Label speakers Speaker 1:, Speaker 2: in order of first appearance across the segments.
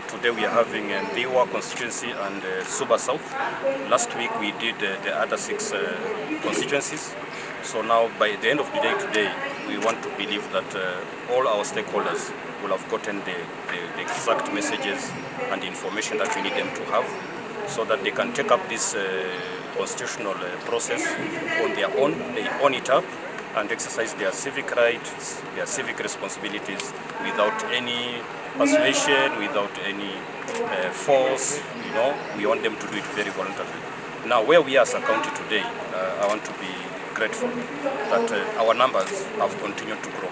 Speaker 1: Today we are having Ndiwa constituency and Suba South. Last week we did the other 6 constituencies. So now by the end of the day today, we want to believe that all our stakeholders will have gotten the exact messages and information that we need them to have, so that they can take up this constitutional process on their own. They own it up and exercise their civic rights, their civic responsibilities without any persuasion, without any force. We want them to do it very voluntarily. Now, where we are as a county today, I want to be grateful that our numbers have continued to grow.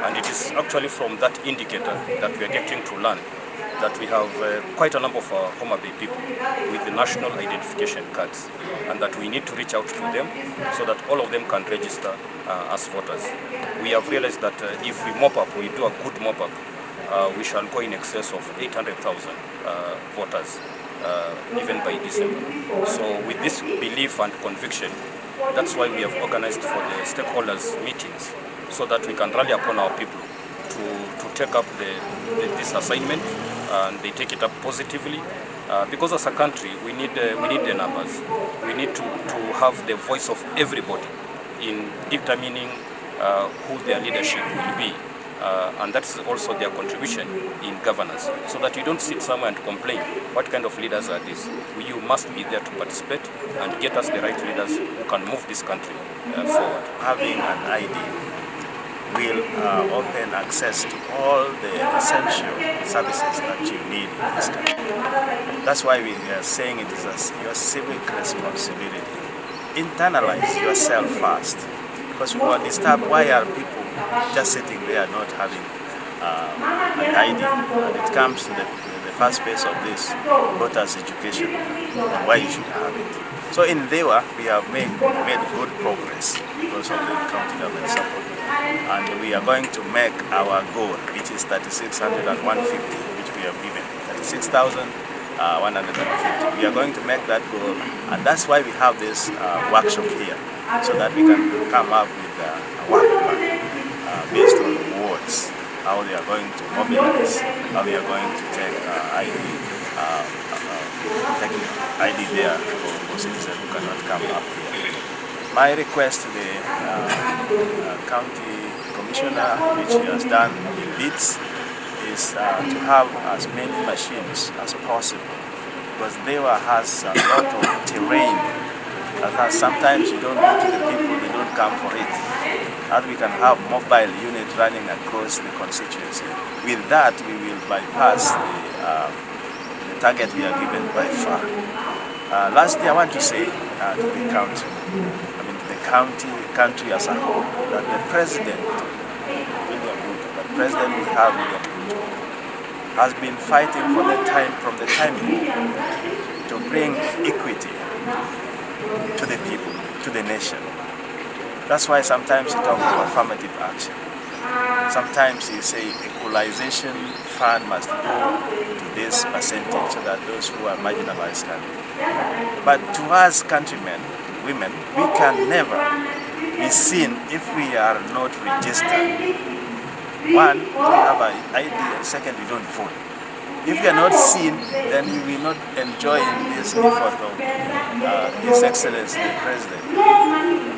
Speaker 1: And it is actually from that indicator that we are getting to learn that we have quite a number of Homa Bay people with the national identification cards, and that we need to reach out to them so that all of them can register as voters. We have realized that if we mop up, we do a good mop up, we shall go in excess of 800,000 voters even by December. So with this belief and conviction, that's why we have organized for the stakeholders meetings, so that we can rally upon our people to take up this assignment, and they take it up positively. Because as a country, we need the numbers. We need to have the voice of everybody in determining who their leadership will be. And that's also their contribution in governance, so that you don't sit somewhere and complain, what kind of leaders are these? You must be there to participate and get us the right leaders who can move this country forward.
Speaker 2: Having an ID will open access to all the essential services that you need in this country. That's why we are saying it is your civic responsibility. Internalize yourself first, because we are disturbed. Why are people just sitting there not having an ID? And it comes to the first phase of this, voters' education, and why you should have it. So in Ndiwa, we have made good progress because of the county government support. And we are going to make our goal, which is 36,150, which we have given, 36,150. We are going to make that goal, and that's why we have this workshop here, so that we can come up with a work plan based on wards, how they are going to mobilize, how they are going to take ID there for citizens who cannot come up here. My request to the county commissioner, which he has done in bits, is to have as many machines as possible, because Ndiwa has a lot of terrain that sometimes you don't go to the people, they don't come for it. That we can have mobile unit running across the constituency. With that, we will bypass the target we are given by far. Lastly, I want to say to the county, country as a whole, that the president, William Ruto, the president we have, William Ruto, has been fighting from the time to bring equity to the people, to the nation. That's why sometimes he talks of affirmative action. Sometimes he say equalization fund must go to this percentage so that those who are marginalized can. But to us countrymen, women, we can never be seen if we are not registered. One, we don't have an ID, and second, we don't vote. If we are not seen, then we will not enjoy this effort of His Excellency the President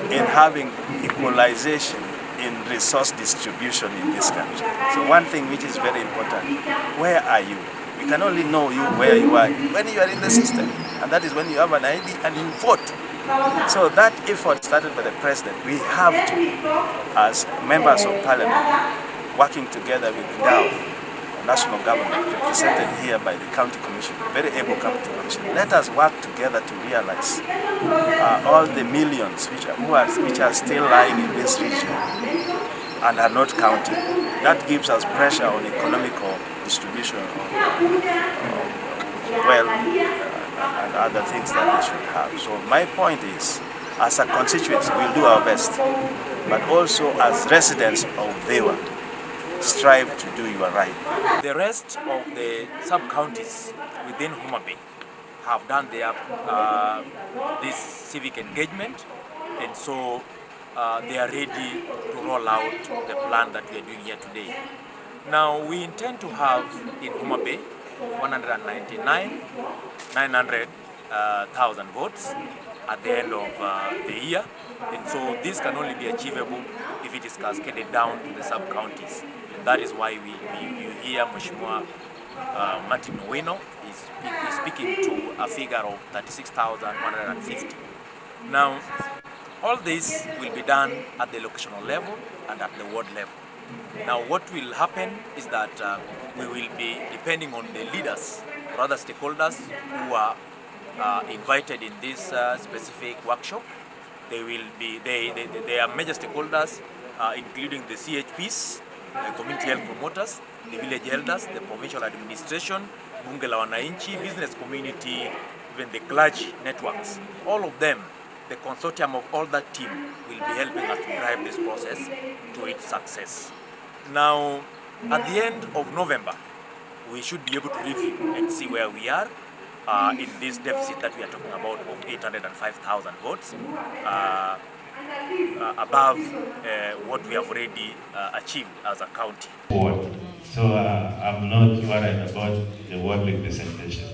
Speaker 2: in having equalization in resource distribution in this country. So one thing which is very important, where are you? We can only know you where you are when you are in the system, and that is when you have an ID and you vote. So that effort started by the President. We have to, as members of Parliament, working together with the national government, represented here by the county commission, very able county commission. Let us work together to realize all the millions which are still lying in this region and are not counted. That gives us pressure on economical distribution of wealth and other things that they should have. So my point is, as a constituency, we'll do our best, but also as residents of Ndiwa, strive to do your right.
Speaker 3: The rest of the sub-counties within Homa Bay have done their this civic engagement, and so they are ready to roll out the plan that we are doing here today. Now we intend to have in Homa Bay 199,900,000 votes at the end of the year, and so this can only be achievable if it is cascaded down to the sub-counties, and that is why you hear Mheshimiwa Martin Owino is speaking to a figure of 36,150. Now, all this will be done at the locational level and at the ward level. Now, what will happen is that we will be depending on the leaders or other stakeholders who are invited in this specific workshop. They are major stakeholders, including the CHPs, the community health promoters, the village elders, the provincial administration, Bunge la Wananchi, business community, even the clergy networks. All of them, the consortium of all that team will be helping us to drive this process to its success. Now, at the end of November, we should be able to review and see where we are in this deficit that we are talking about of 805,000 votes, above what we have already achieved as a county.
Speaker 4: So I'm not worried about the ward representation.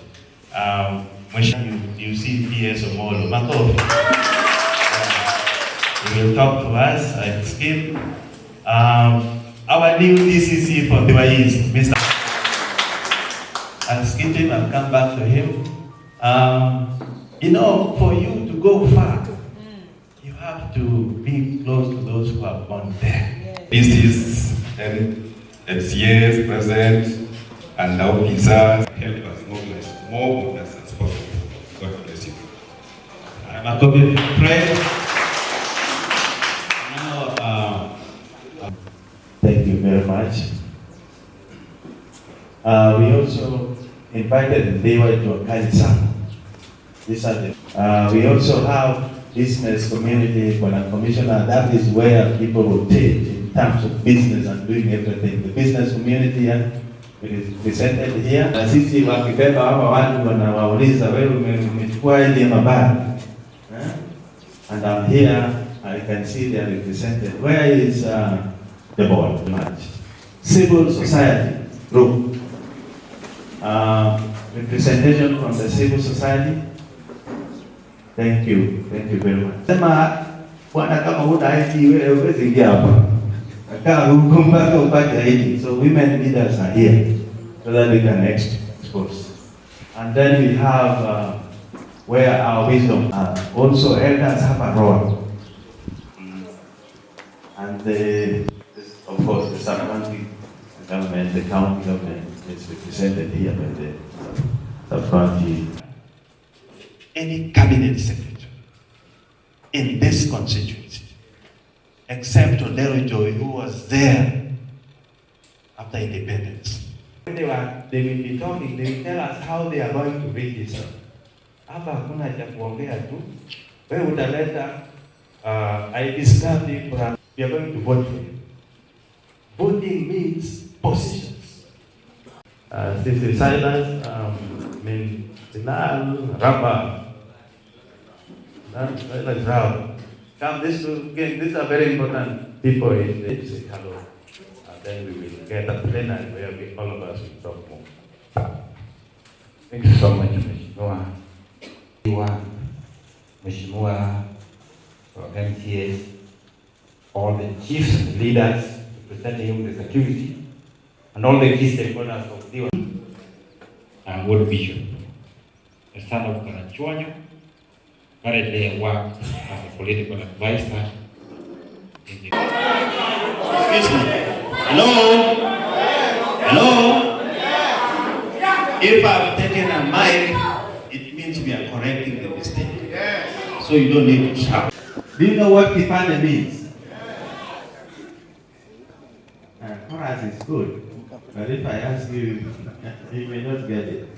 Speaker 4: You see PS Omolo, Makofi. He will talk to us at Skip. Our new DCC for Dewa East, Mr. I'll skip him and come back to him. You know, for you to go far, you have to be close to those who are born there.
Speaker 5: This is FCAs present and now officers help us mobilize more voters as possible. God bless you.
Speaker 4: I'm a copy prayer. Thank you very much. We also invited Dewa to a Kanisa. We also have business community commissioner. That is where people will take in terms of business and doing everything. The business community is presented here. Na sisi wakibeba hawa watu wanawauliza wewe umechukua ile mabara. And I'm here, I can see they are represented. Where is the board? Civil society group. Representation from the civil society. Thank you very much. Sema bwana kama huna ID wewe huwezi ingia hapa. Kaa huko mpaka upate ID. So women leaders are here so that we can expose. And then we have where our wisdom are. Also elders have a role. And of course the sub-county government, the county government is represented here by the sub-county. Any cabinet secretary in this constituency, except Odero Joy, who was there after independence. They will be talking, they will tell us how they are going to read this up. Hapa hakuna cha kuongea tu. Wewe utaleta ID card, we are going to vote for you. Voting means positions. This is silence, Ramba. Let's come this again. These are very important people in the say hello. And then we will get a plenary where all of us will talk more.
Speaker 6: Thank you so much, Mheshimiwa MCAs, all the chiefs and leaders representing the security, and all the key stakeholders of Diwa.
Speaker 7: I'm World Bishop, a son of Karachuanyo. Currently I work as a political advisor in the...
Speaker 4: Excuse me. Hello? Hello? If I've taken a mic, it means we are correcting the mistake. So you don't need to shout. Do you know what Kipande means? Chorus is good. But if I ask you, you may not get it.